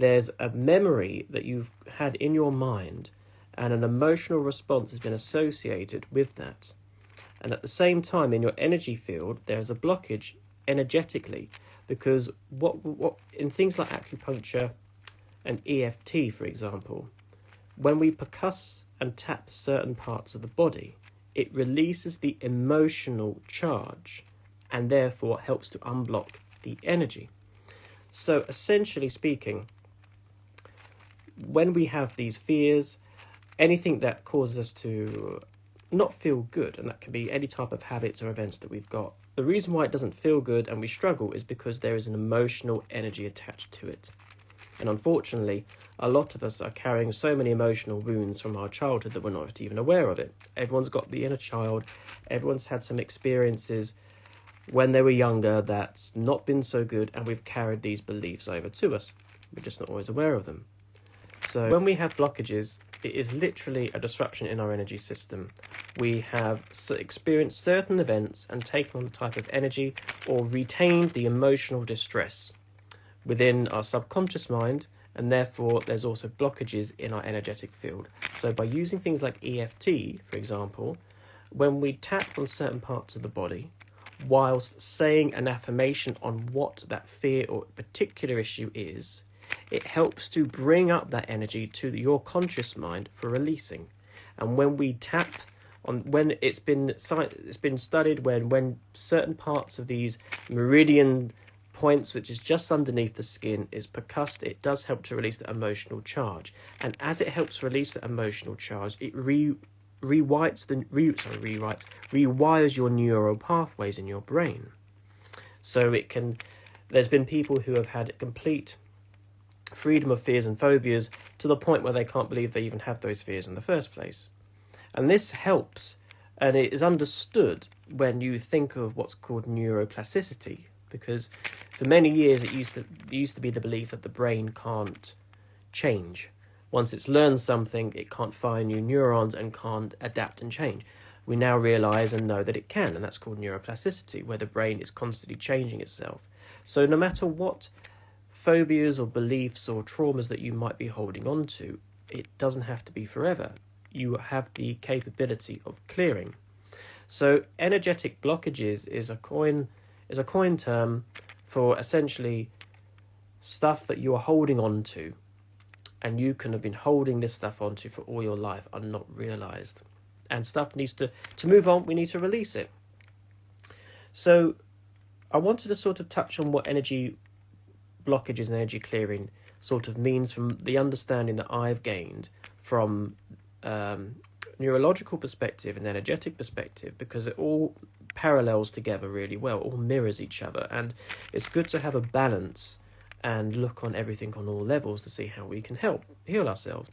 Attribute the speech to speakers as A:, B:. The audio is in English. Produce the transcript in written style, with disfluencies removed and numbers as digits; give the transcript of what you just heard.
A: there's a memory that you've had in your mind, and an emotional response has been associated with that. And at the same time, in your energy field, there's a blockage energetically, because what in things like acupuncture and EFT, for example, when we percuss and tap certain parts of the body, it releases the emotional charge and therefore helps to unblock the energy. So essentially speaking, when we have these fears, anything that causes us to not feel good, and that can be any type of habits or events that we've got, the reason why it doesn't feel good and we struggle is because there is an emotional energy attached to it. And unfortunately, a lot of us are carrying so many emotional wounds from our childhood that we're not even aware of it. Everyone's got the inner child, everyone's had some experiences when they were younger that's not been so good, and we've carried these beliefs over to us. We're just not always aware of them. So when we have blockages, it is literally a disruption in our energy system. We have experienced certain events and taken on the type of energy or retained the emotional distress within our subconscious mind, and therefore there's also blockages in our energetic field. So by using things like EFT, for example, when we tap on certain parts of the body, whilst saying an affirmation on what that fear or particular issue is, it helps to bring up that energy to your conscious mind for releasing. And when we tap on, when it's been studied, when certain parts of these meridian points, which is just underneath the skin, is percussed, it does help to release the emotional charge. And as it helps release the emotional charge, it rewires your neural pathways in your brain. So it can, there's been people who have had complete freedom of fears and phobias to the point where they can't believe they even have those fears in the first place. And this helps, and it is understood when you think of what's called neuroplasticity, because for many years it used to be the belief that the brain can't change. Once it's learned something, it can't fire new neurons and can't adapt and change. We now realize and know that it can, and that's called neuroplasticity, where the brain is constantly changing itself. So no matter what phobias or beliefs or traumas that you might be holding on to, it doesn't have to be forever. You have the capability of clearing. So energetic blockages is a coin term for essentially stuff that you are holding on to, and you can have been holding this stuff onto for all your life and not realized. And stuff needs to move on, we need to release it. So I wanted to sort of touch on what energy blockages and energy clearing sort of means from the understanding that I've gained from neurological perspective and energetic perspective, because it all parallels together really well, all mirrors each other, and it's good to have a balance and look on everything on all levels to see how we can help heal ourselves.